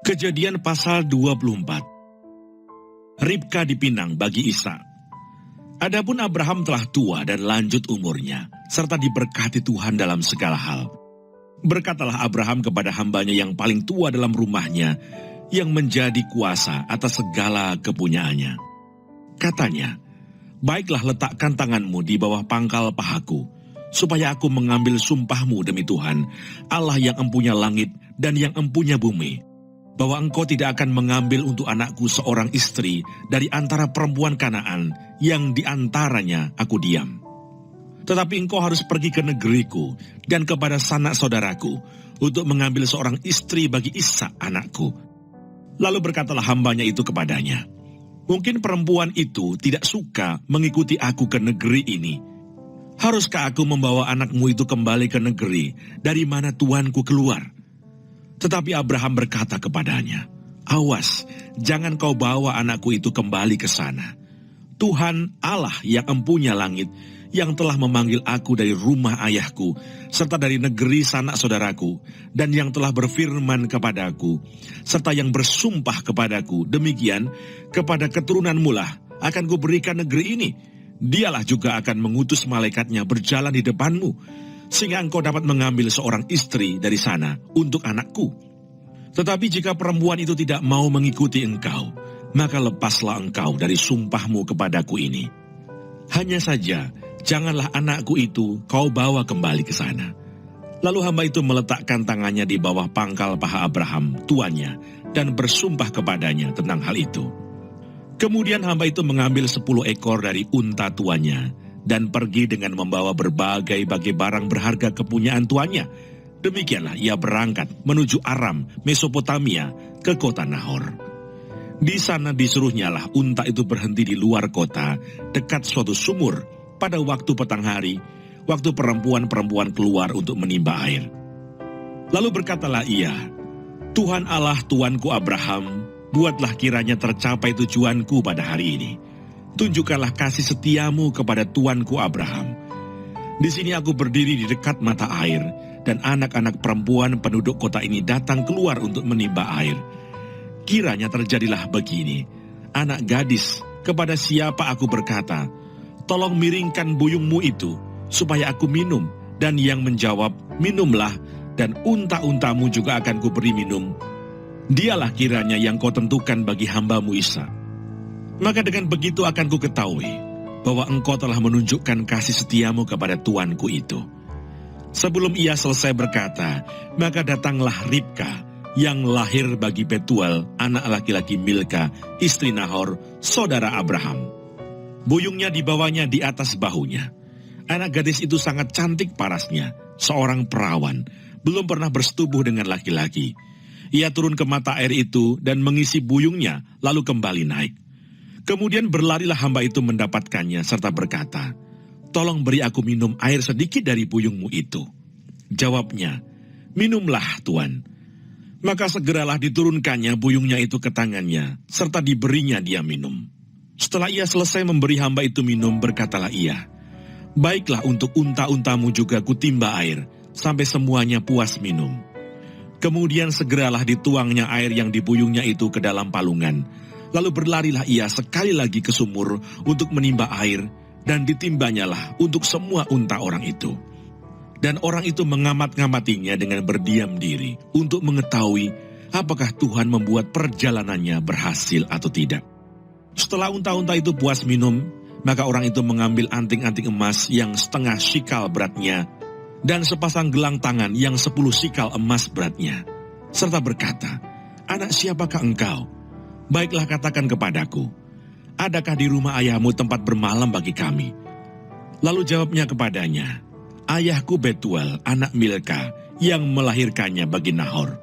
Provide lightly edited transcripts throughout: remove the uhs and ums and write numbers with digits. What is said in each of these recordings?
Kejadian pasal 24. Ribka dipinang bagi Ishak. Adapun Abraham telah tua dan lanjut umurnya, serta diberkati Tuhan dalam segala hal. Berkatalah Abraham kepada hambanya yang paling tua dalam rumahnya, yang menjadi kuasa atas segala kepunyaannya. Katanya, "Baiklah, letakkan tanganmu di bawah pangkal pahaku, supaya aku mengambil sumpahmu demi Tuhan, Allah yang empunya langit dan yang empunya bumi, bahwa engkau tidak akan mengambil untuk anakku seorang istri dari antara perempuan Kanaan yang di antaranya aku diam. Tetapi engkau harus pergi ke negeriku dan kepada sanak saudaraku untuk mengambil seorang istri bagi Ishak anakku." Lalu berkatalah hambanya itu kepadanya, "Mungkin perempuan itu tidak suka mengikuti aku ke negeri ini. Haruskah aku membawa anakmu itu kembali ke negeri dari mana tuanku keluar?" Tetapi Abraham berkata kepadanya, "Awas, jangan kau bawa anakku itu kembali ke sana. Tuhan Allah yang empunya langit, yang telah memanggil aku dari rumah ayahku, serta dari negeri sanak saudaraku, dan yang telah berfirman kepadaku, serta yang bersumpah kepadaku, demikian kepada keturunanmu lah akan kuberikan negeri ini. Dialah juga akan mengutus malaikatnya berjalan di depanmu, sehingga engkau dapat mengambil seorang istri dari sana untuk anakku. Tetapi jika perempuan itu tidak mau mengikuti engkau, maka lepaslah engkau dari sumpahmu kepadaku ini. Hanya saja, janganlah anakku itu kau bawa kembali ke sana." Lalu hamba itu meletakkan tangannya di bawah pangkal paha Abraham, tuannya, dan bersumpah kepadanya tentang hal itu. Kemudian hamba itu mengambil 10 ekor dari unta tuannya, dan pergi dengan membawa berbagai barang berharga kepunyaan tuannya. Demikianlah ia berangkat menuju Aram, Mesopotamia, ke kota Nahor. Di sana disuruhnyalah unta itu berhenti di luar kota, dekat suatu sumur, pada waktu petang hari, waktu perempuan-perempuan keluar untuk menimba air. Lalu berkatalah ia, "Tuhan Allah tuanku Abraham, buatlah kiranya tercapai tujuanku pada hari ini. Tunjukkanlah kasih setiamu kepada tuanku Abraham. Di sini aku berdiri di dekat mata air, dan anak-anak perempuan penduduk kota ini datang keluar untuk menimba air. Kiranya terjadilah begini, anak gadis, kepada siapa aku berkata, 'Tolong miringkan buyungmu itu, supaya aku minum,' dan yang menjawab, 'Minumlah, dan unta-untamu juga akan kuberi minum,' dialah kiranya yang kau tentukan bagi hambamu Ishak. Maka dengan begitu akan ku ketahui bahwa engkau telah menunjukkan kasih setiamu kepada tuanku itu." Sebelum ia selesai berkata, maka datanglah Ribka, yang lahir bagi Betuel, anak laki-laki Milka, istri Nahor, saudara Abraham. Buyungnya dibawanya di atas bahunya. Anak gadis itu sangat cantik parasnya, seorang perawan, belum pernah bersetubuh dengan laki-laki. Ia turun ke mata air itu dan mengisi buyungnya, lalu kembali naik. Kemudian berlarilah hamba itu mendapatkannya serta berkata, "Tolong beri aku minum air sedikit dari buyungmu itu." Jawabnya, "Minumlah, Tuan." Maka segeralah diturunkannya buyungnya itu ke tangannya, serta diberinya dia minum. Setelah ia selesai memberi hamba itu minum, berkatalah ia, "Baiklah, untuk unta-untamu juga kutimba air, sampai semuanya puas minum." Kemudian segeralah dituangnya air yang di buyungnya itu ke dalam palungan. Lalu berlarilah ia sekali lagi ke sumur untuk menimba air, dan ditimbanyalah untuk semua unta orang itu. Dan orang itu mengamat-ngamatinya dengan berdiam diri untuk mengetahui apakah Tuhan membuat perjalanannya berhasil atau tidak. Setelah unta-unta itu puas minum, maka orang itu mengambil anting-anting emas yang setengah sikal beratnya, dan sepasang gelang tangan yang 10 sikal emas beratnya, serta berkata, "Anak siapakah engkau? Baiklah, katakan kepadaku, adakah di rumah ayahmu tempat bermalam bagi kami?" Lalu jawabnya kepadanya, "Ayahku Betuel, anak Milka, yang melahirkannya bagi Nahor."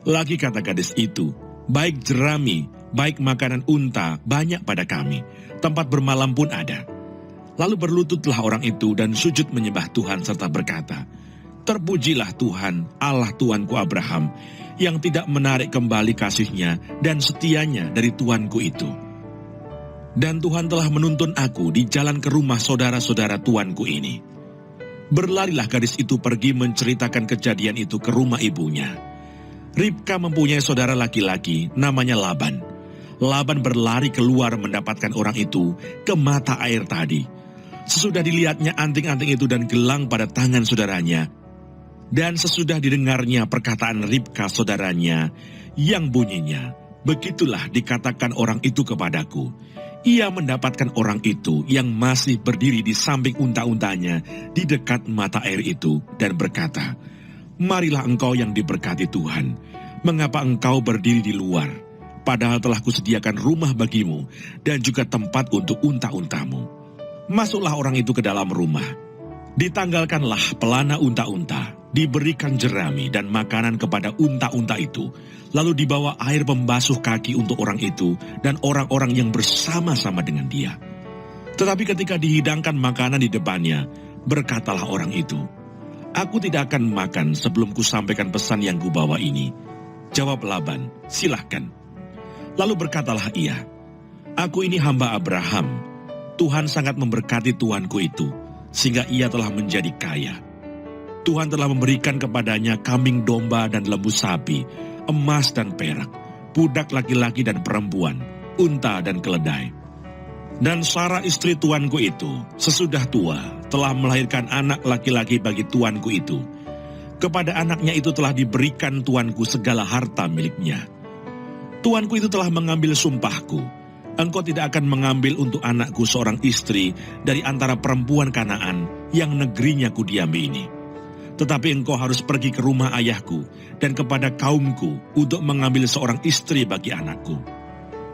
Lagi kata gadis itu, "Baik jerami, baik makanan unta banyak pada kami, tempat bermalam pun ada." Lalu berlututlah orang itu dan sujud menyembah Tuhan serta berkata, "Terpujilah Tuhan, Allah tuanku Abraham, yang tidak menarik kembali kasihnya dan setianya dari tuanku itu. Dan Tuhan telah menuntun aku di jalan ke rumah saudara-saudara tuanku ini." Berlarilah gadis itu pergi menceritakan kejadian itu ke rumah ibunya. Ribka mempunyai saudara laki-laki namanya Laban. Laban berlari keluar mendapatkan orang itu ke mata air tadi. Sesudah dilihatnya anting-anting itu dan gelang pada tangan saudaranya, dan sesudah didengarnya perkataan Ribka saudaranya yang bunyinya, "Begitulah dikatakan orang itu kepadaku." Ia mendapatkan orang itu yang masih berdiri di samping unta-untanya di dekat mata air itu dan berkata, "Marilah engkau yang diberkati Tuhan, mengapa engkau berdiri di luar, padahal telah kusediakan rumah bagimu dan juga tempat untuk unta-untamu." Masuklah orang itu ke dalam rumah. Ditanggalkanlah pelana unta-unta, diberikan jerami dan makanan kepada unta-unta itu, lalu dibawa air pembasuh kaki untuk orang itu dan orang-orang yang bersama-sama dengan dia. Tetapi ketika dihidangkan makanan di depannya, berkatalah orang itu, "Aku tidak akan makan sebelum kusampaikan pesan yang kubawa ini." Jawab Laban, "Silahkan." Lalu berkatalah ia, "Aku ini hamba Abraham. Tuhan sangat memberkati tuanku itu, sehingga ia telah menjadi kaya. Tuhan telah memberikan kepadanya kambing domba dan lembu sapi, emas dan perak, budak laki-laki dan perempuan, unta dan keledai. Dan Sarah istri tuanku itu, sesudah tua, telah melahirkan anak laki-laki bagi tuanku itu. Kepada anaknya itu telah diberikan tuanku segala harta miliknya. Tuanku itu telah mengambil sumpahku, engkau tidak akan mengambil untuk anakku seorang istri dari antara perempuan Kanaan yang negerinya kudiami ini. Tetapi engkau harus pergi ke rumah ayahku dan kepada kaumku untuk mengambil seorang istri bagi anakku."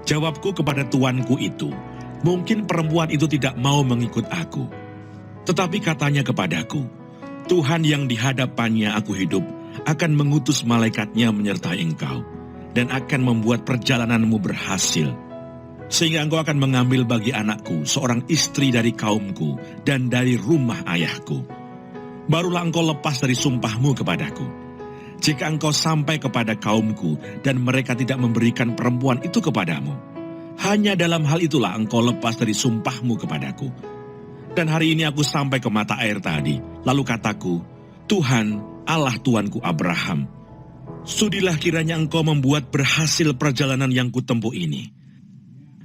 Jawabku kepada tuanku itu, "Mungkin perempuan itu tidak mau mengikut aku." Tetapi katanya kepadaku, "Tuhan yang di hadapannya aku hidup akan mengutus malaikatnya menyertai engkau dan akan membuat perjalananmu berhasil, sehingga engkau akan mengambil bagi anakku seorang istri dari kaumku dan dari rumah ayahku. Barulah engkau lepas dari sumpahmu kepadaku. Jika engkau sampai kepada kaumku dan mereka tidak memberikan perempuan itu kepadamu, hanya dalam hal itulah engkau lepas dari sumpahmu kepadaku. Dan hari ini aku sampai ke mata air tadi, lalu kataku, Tuhan, Allah tuanku Abraham, sudilah kiranya engkau membuat berhasil perjalanan yang kutempuh ini.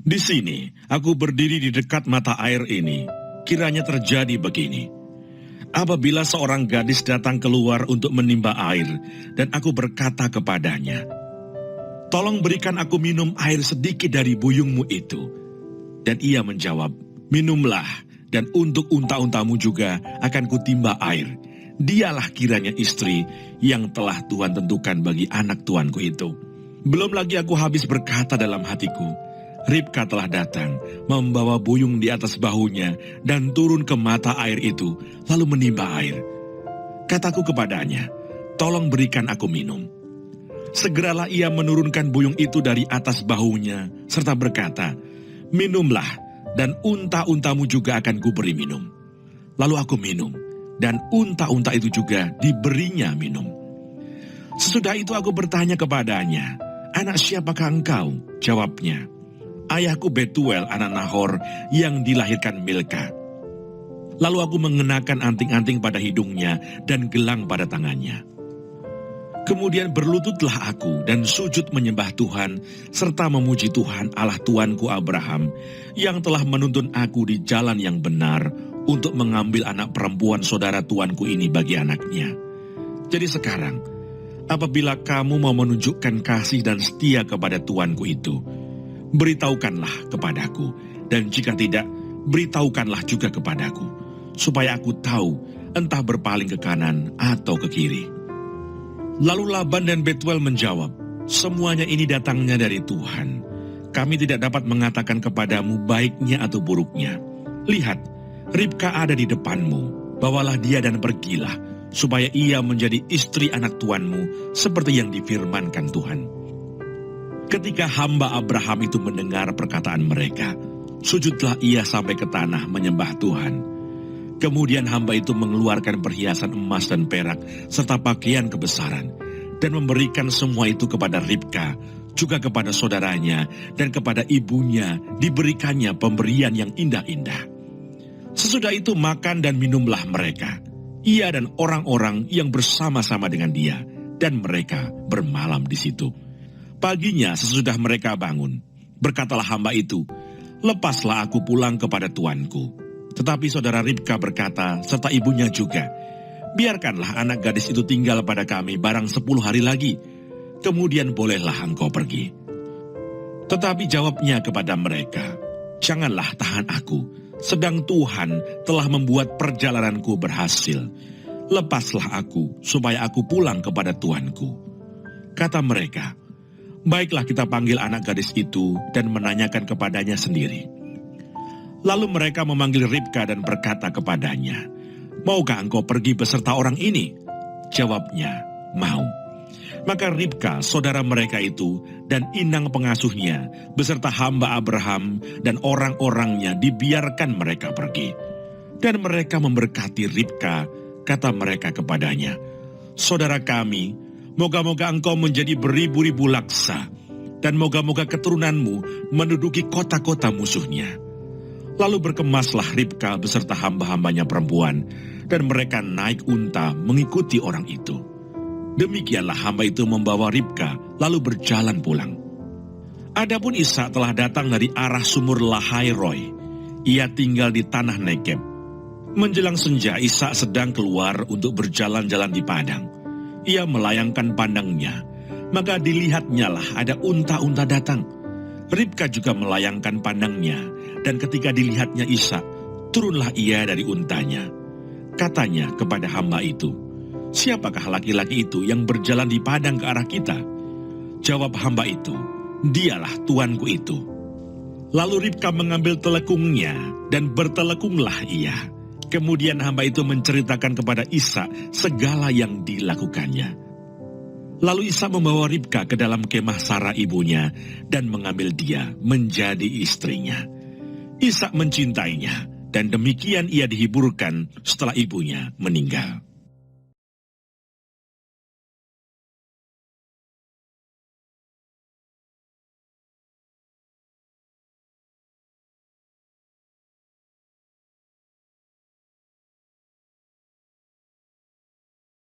Di sini, aku berdiri di dekat mata air ini, kiranya terjadi begini. Apabila seorang gadis datang keluar untuk menimba air, dan aku berkata kepadanya, tolong berikan aku minum air sedikit dari buyungmu itu. Dan ia menjawab, minumlah, dan untuk unta-untamu juga akan kutimba air. Dialah kiranya istri yang telah Tuhan tentukan bagi anak tuanku itu. Belum lagi aku habis berkata dalam hatiku, Ribka telah datang, membawa buyung di atas bahunya, dan turun ke mata air itu, lalu menimba air. Kataku kepadanya, tolong berikan aku minum. Segeralah ia menurunkan buyung itu dari atas bahunya, serta berkata, minumlah, dan unta-untamu juga akan kuberi minum. Lalu aku minum, dan unta-unta itu juga diberinya minum. Sesudah itu aku bertanya kepadanya, anak siapakah engkau? Jawabnya, ayahku Betuel anak Nahor yang dilahirkan Milka. Lalu aku mengenakan anting-anting pada hidungnya dan gelang pada tangannya. Kemudian berlututlah aku dan sujud menyembah Tuhan serta memuji Tuhan Allah tuanku Abraham yang telah menuntun aku di jalan yang benar untuk mengambil anak perempuan saudara tuanku ini bagi anaknya. Jadi sekarang, apabila kamu mau menunjukkan kasih dan setia kepada tuanku itu, beritahukanlah kepadaku, dan jika tidak, beritahukanlah juga kepadaku, supaya aku tahu entah berpaling ke kanan atau ke kiri. Lalu Laban dan Betuel menjawab, semuanya ini datangnya dari Tuhan. Kami tidak dapat mengatakan kepadamu baiknya atau buruknya. Lihat, Ribka ada di depanmu, bawalah dia dan pergilah, supaya ia menjadi istri anak tuanmu, seperti yang difirmankan Tuhan. Ketika hamba Abraham itu mendengar perkataan mereka, sujudlah ia sampai ke tanah menyembah Tuhan. Kemudian hamba itu mengeluarkan perhiasan emas dan perak serta pakaian kebesaran dan memberikan semua itu kepada Ribka, juga kepada saudaranya dan kepada ibunya diberikannya pemberian yang indah-indah. Sesudah itu makan dan minumlah mereka, ia dan orang-orang yang bersama-sama dengan dia, dan mereka bermalam di situ. Paginya sesudah mereka bangun, berkatalah hamba itu, "Lepaslah aku pulang kepada tuanku." Tetapi saudara Ribka berkata, serta ibunya juga, "Biarkanlah anak gadis itu tinggal pada kami barang 10 hari lagi, kemudian bolehlah engkau pergi." Tetapi jawabnya kepada mereka, "Janganlah tahan aku, sedang Tuhan telah membuat perjalananku berhasil. Lepaslah aku, supaya aku pulang kepada tuanku." Kata mereka, "Baiklah, kita panggil anak gadis itu dan menanyakan kepadanya sendiri." Lalu mereka memanggil Ribka dan berkata kepadanya, "Maukah engkau pergi beserta orang ini?" Jawabnya, "Mau." Maka Ribka, saudara mereka itu, dan inang pengasuhnya, beserta hamba Abraham dan orang-orangnya dibiarkan mereka pergi. Dan mereka memberkati Ribka, kata mereka kepadanya, "Saudara kami, moga-moga engkau menjadi beribu-ribu laksa, dan moga-moga keturunanmu menduduki kota-kota musuhnya." Lalu berkemaslah Ribka beserta hamba-hambanya perempuan, dan mereka naik unta mengikuti orang itu. Demikianlah hamba itu membawa Ribka, lalu berjalan pulang. Adapun Ishak telah datang dari arah sumur Lahai Roi. Ia tinggal di tanah Negeb. Menjelang senja, Ishak sedang keluar untuk berjalan-jalan di padang. Ia melayangkan pandangnya, maka dilihatnyalah ada unta-unta datang. Ribka juga melayangkan pandangnya, dan ketika dilihatnya Ishak, turunlah ia dari untanya. Katanya kepada hamba itu, "Siapakah laki-laki itu yang berjalan di padang ke arah kita?" Jawab hamba itu, "Dialah tuanku itu." Lalu Ribka mengambil telekungnya, dan bertelekunglah ia. Kemudian hamba itu menceritakan kepada Ishak segala yang dilakukannya. Lalu Ishak membawa Ribka ke dalam kemah Sarah ibunya dan mengambil dia menjadi istrinya. Ishak mencintainya, dan demikian ia dihiburkan setelah ibunya meninggal.